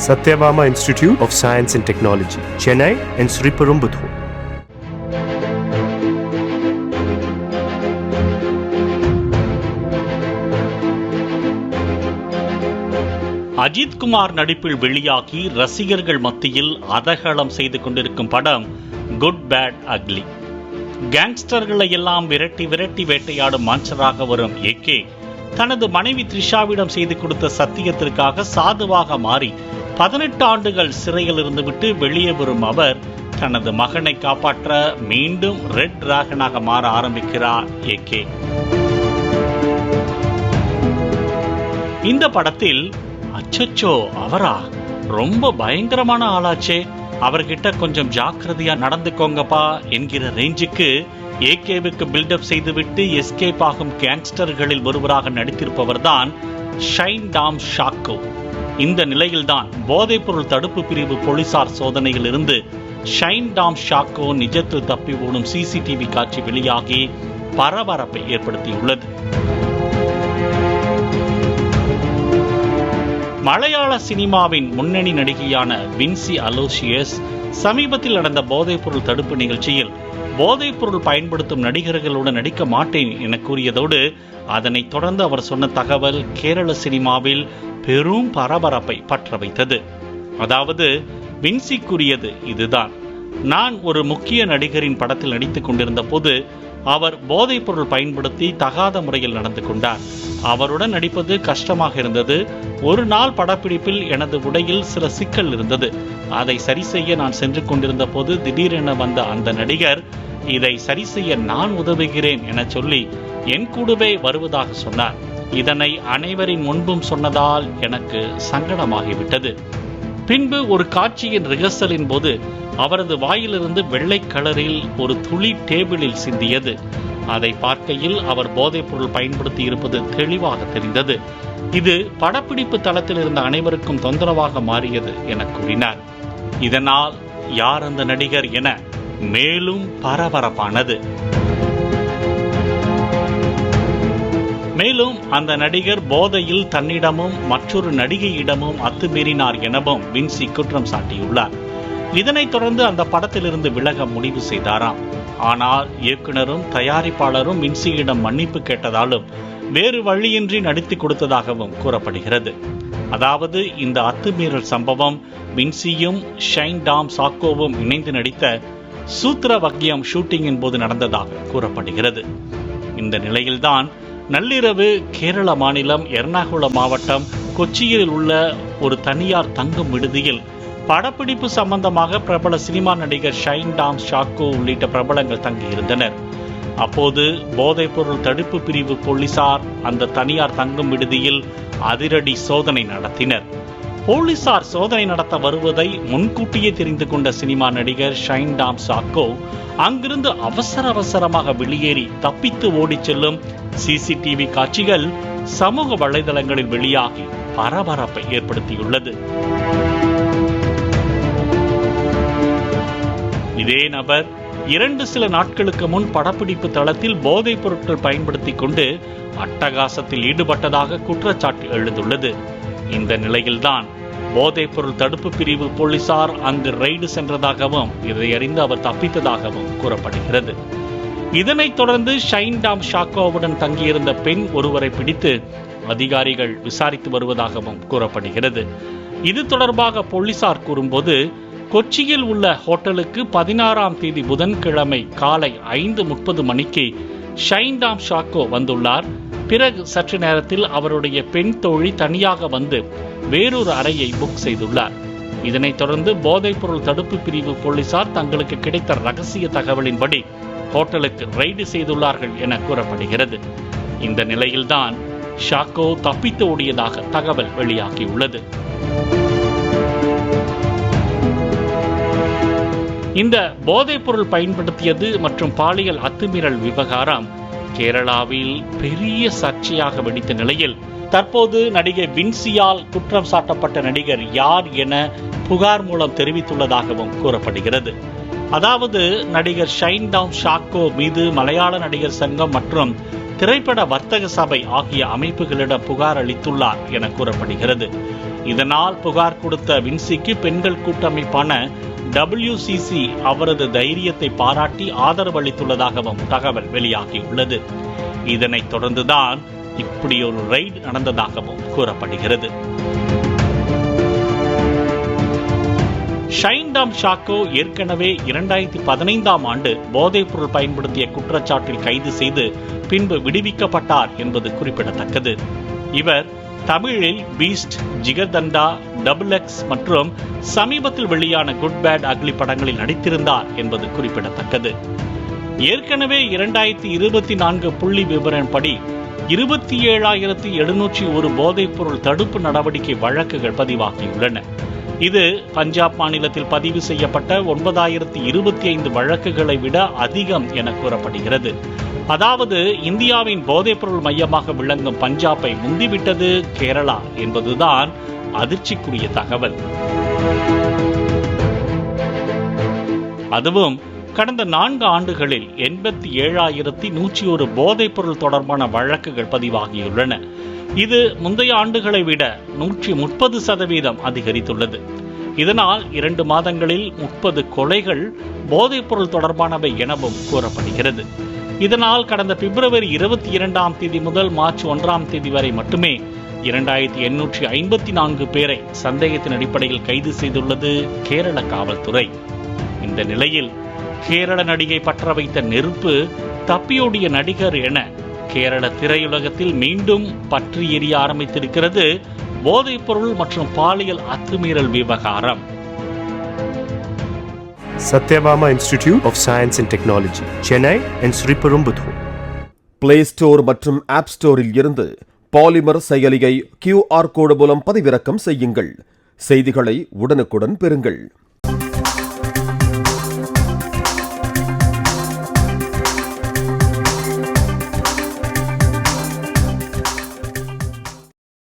Satyabama Institute of Science and Technology, Chennai and Sriperumbudur. Ajith Kumar நடிப்பில் வெளியாகி ரசிகர்கள் மத்தியில் அதகலம் செய்து கொண்டிருக்கும் படம் குட் பேட் அக்லி. கேங்ஸ்டர்களை எல்லாம் விரட்டி விரட்டி வேட்டையாடும் மான்சராக வரும் ஏகே தனது மனைவி த்ரிஷாவிடம் செய்து கொடுத்த சத்தியத்திற்காக சாதுவாக மாறி 18 ஆண்டுகள் சிறையில் இருந்துவிட்டு வெளியே வரும் அவர் தனது மகனை காப்பாற்ற மீண்டும் ரெட் டிராகனாக மாற ஆரம்பிக்கிறார் ஏகே. இந்த படத்தில் அச்சச்சோ அவரா, ரொம்ப பயங்கரமான ஆளாச்சே, அவர்கிட்ட கொஞ்சம் ஜாக்கிரதையா நடந்துக்கோங்கப்பா என்கிற ரேஞ்சுக்கு ஏகேவுக்கு பில்டப் செய்துவிட்டு எஸ்கேப் ஆகும் கேங்ஸ்டர்களில் ஒருவராக நடித்திருப்பவர் தான் ஷைன் டாம் ஷாக்கோ. இந்த நிலையில்தான் போதைப்பொருள் தடுப்பு பிரிவு போலீசார் சோதனையில் இருந்து ஷைன் டாம் ஷாக்கோ நிஜத்தில் தப்பி ஓடும் சிசிடிவி காட்சி வெளியாகி பரபரப்பை ஏற்படுத்தியுள்ளது. மலையாள சினிமாவின் முன்னணி நடிகையான வின்சி அலோசியஸ் சமீபத்தில் நடந்த போதைப்பொருள் தடுப்பு நிகழ்ச்சியில் போதைப்பொருள் பயன்படுத்தும் நடிகர்களுடன் நடிக்க மாட்டேன் என கூறியதோடு அதனைத் தொடர்ந்து அவர் சொன்ன தகவல் கேரள சினிமாவில் பெரும் பரபரப்பை பற்ற வைத்தது. அதாவது வின்சி கூறியது இதுதான்: நான் ஒரு முக்கிய நடிகரின் படத்தில் நடித்துக் கொண்டிருந்த போது அவர் போதைப் பொருள் பயன்படுத்தி தகாத முறையில் நடந்து கொண்டார். அவருடன் நடிப்பது கஷ்டமாக இருந்தது. ஒரு நாள் படப்பிடிப்பில் எனது உடையில் சில சிக்கல் இருந்தது. அதை சரி செய்ய நான் சென்று கொண்டிருந்த போது திடீரென வந்த அந்த நடிகர் இதை சரி செய்ய நான் உதவுகிறேன் என சொல்லி என் கூடவே வருவதாக சொன்னார். இதனை அனைவரின் முன்பும் சொன்னதால் எனக்கு சங்கடமாகிவிட்டது. பின்பு ஒரு காட்சியின் ரிஹர்சலின் போது அவரது வாயிலிருந்து வெள்ளை கலரில் ஒரு துளி டேபிளில் சிந்தியது. அதை பார்க்கையில் அவர் போதைப் பொருள் பயன்படுத்தி இருப்பது தெளிவாக தெரிந்தது. இது படப்பிடிப்பு தளத்தில் இருந்த அனைவருக்கும் தொந்தரவாக மாறியது என கூறினார். இதனால் யார் அந்த நடிகர் என மேலும் பரபரப்பானது. மேலும் அந்த நடிகர் போதையில் தன்னிடமும் மற்றொரு நடிகையிடமும் அத்துமீறினார் எனவும் வின்சி குற்றம் சாட்டியுள்ளார். இதனைத் தொடர்ந்து அந்த படத்திலிருந்து விலக முடிவு செய்தாராம். ஆனால் இயக்குனரும் தயாரிப்பாளரும் வின்சியிடம் மன்னிப்பு கேட்டதாலும் வேறு வழியின்றி நடித்து கொடுத்ததாகவும் கூறப்படுகிறது. அதாவது இந்த அத்துமீறல் சம்பவம் வின்சியும் ஷைன் டாம் ஷாக்கோவும் இணைந்து நடித்த சூத்திரவக்யம் ஷூட்டிங்கின் போது நடந்ததாக கூறப்படுகிறது. இந்த நிலையில்தான் நள்ளிரவு கேரள மாநிலம் எர்ணாகுளம் மாவட்டம் கொச்சியில் உள்ள ஒரு தனியார் தங்கும் விடுதியில் படப்பிடிப்பு சம்பந்தமாக பிரபல சினிமா நடிகர் ஷைன் டாம் ஷாக்கோ உள்ளிட்ட பிரபலங்கள் தங்கியிருந்தனர். அப்போது போதைப்பொருள் தடுப்பு பிரிவு போலீசார் அந்த தனியார் தங்கும் விடுதியில் அதிரடி சோதனை நடத்தினர். போலீசார் சோதனை நடத்த வருவதை முன்கூட்டியே தெரிந்து கொண்ட சினிமா நடிகர் ஷைன் டாம் ஷாக்கோ அங்கிருந்து அவசரமாக வெளியேறி தப்பித்து ஓடிச் செல்லும் சிசிடிவி காட்சிகள் சமூக வலைதளங்களில் வெளியாகி பரபரப்பை ஏற்படுத்தியுள்ளது. இதே நபர் சில நாட்களுக்கு முன் படப்பிடிப்பு தளத்தில் போதைப் பொருட்கள் பயன்படுத்திக் கொண்டு அட்டகாசத்தில் ஈடுபட்டதாக குற்றச்சாட்டு எழுந்துள்ளது. இந்த நிலையில்தான் போதைப் பொருள் தடுப்பு பிரிவு போலீசார் அங்கு ரெய்டு சென்றதாகவும் இதை அறிந்து அவர் தப்பித்ததாகவும் கூறப்படுகிறது. இதனைத் தொடர்ந்து ஷைன் டாம் ஷாக்கோவுடன் தங்கியிருந்த பெண் ஒருவரை பிடித்து அதிகாரிகள் விசாரித்து வருவதாகவும் கூறப்படுகிறது. இது தொடர்பாக போலீசார் கூறும்போது, கொச்சியில் உள்ள ஹோட்டலுக்கு 16ஆம் தேதி புதன்கிழமை காலை 5:30 மணிக்கு ஷைன் டாம் ஷாக்கோ வந்துள்ளார். பிறகு சற்று நேரத்தில் அவருடைய பெண் தோழி தனியாக வந்து வேறொரு அறையை புக் செய்துள்ளார். இதனைத் தொடர்ந்து போதைப் பொருள் தடுப்பு பிரிவு போலீசார் தங்களுக்கு கிடைத்த ரகசிய தகவலின்படி ஹோட்டலுக்கு ரெய்டு செய்துள்ளார்கள் என கூறப்படுகிறது. இந்த நிலையில்தான் ஷாக்கோ தப்பித்து ஓடியதாக தகவல் வெளியாகியுள்ளது. இந்த போதைப் பொருள் பயன்படுத்தியது மற்றும் பாலியல் அத்துமீறல் விவகாரம் கேரளாவில் பெரிய சர்ச்சையாக வெடித்த நிலையில் தற்போது நடிகை வின்சியால் குற்றம் சாட்டப்பட்ட நடிகர் யார் என புகார் மூலம் தெரிவித்துள்ளதாகவும் கூறப்படுகிறது. அதாவது நடிகர் ஷைன்டாம் ஷாக்கோ மீது மலையாள நடிகர் சங்கம் மற்றும் திரைப்பட வர்த்தக சபை ஆகிய அமைப்புகளிடம் புகார் அளித்துள்ளார் என கூறப்படுகிறது. இதனால் புகார் கொடுத்த வின்சிக்கு பெண்கள் கூட்டமைப்பான WCC அவரது தைரியத்தை பாராட்டி ஆதரவு அளித்துள்ளதாகவும் தகவல் வெளியாகியுள்ளது. இதனைத் தொடர்ந்துதான் இப்படி ஒரு ரெய்டு நடந்ததாகவும் கூறப்படுகிறது. ஷைன்டாம் ஷாக்கோ ஏற்கனவே 2015ஆம் ஆண்டு போதைப்பொருள் பயன்படுத்திய குற்றச்சாட்டில் கைது செய்து பின்பு விடுவிக்கப்பட்டார் என்பது குறிப்பிடத்தக்கது. இவர் தமிழில் பீஸ்ட், ஜிகர்தண்டா, XX மற்றும் சமீபத்தில் வெளியான குட் பேட் அக்லி படங்களில் நடித்திருந்தார் என்பது குறிப்பிடத்தக்கது. ஏற்கனவே 2024 புள்ளி விவரப்படி 27,701 போதைப்பொருள் தடுப்பு நடவடிக்கை வழக்குகள் பதிவாகியுள்ளன. இது பஞ்சாப் மாநிலத்தில் பதிவு செய்யப்பட்ட 9,025 வழக்குகளை விட அதிகம் என கூறப்படுகிறது. அதாவது இந்தியாவின் போதைப்பொருள் மையமாக விளங்கும் பஞ்சாபை முந்திவிட்டது கேரளா என்பதுதான் அதிர்ச்சிக்குரிய தகவல். அதுவும் கடந்த 4 ஆண்டுகளில் 87,101 போதைப்பொருள் தொடர்பான வழக்குகள் பதிவாகியுள்ளன. இது முந்தைய ஆண்டுகளை விட 130% அதிகரித்துள்ளது. இதனால் 2 மாதங்களில் 30 கொலைகள் போதைப்பொருள் தொடர்பானவை எனவும் கூறப்படுகிறது. இதனால் கடந்த பிப்ரவரி 22ஆம் தேதி முதல் மார்ச் 1ஆம் தேதி வரை மட்டுமே 2,854 பேரை சந்தேகத்தின் அடிப்படையில் கைது செய்துள்ளது கேரள காவல்துறை. இந்த நிலையில் கேரள நடிகை பற்ற வைத்த நெருப்பு தப்பியோடிய நடிகர் என கேரள திரையுலகத்தில் மீண்டும் பற்றி எரிய ஆரம்பித்திருக்கிறது போதைப்பொருள் மற்றும் பாலியல் அத்துமீறல் விவகாரம். Satyabama Institute of Science and Technology, Chennai and Sriperumbudur. Play store மற்றும் ஆப் ஸ்டோரில் இருந்து பாலிமர் செயலியை QR கோடு மூலம் பதிவிறக்கம் செய்யுங்கள். செய்திகளை உடனுக்குடன் பெறுங்கள்.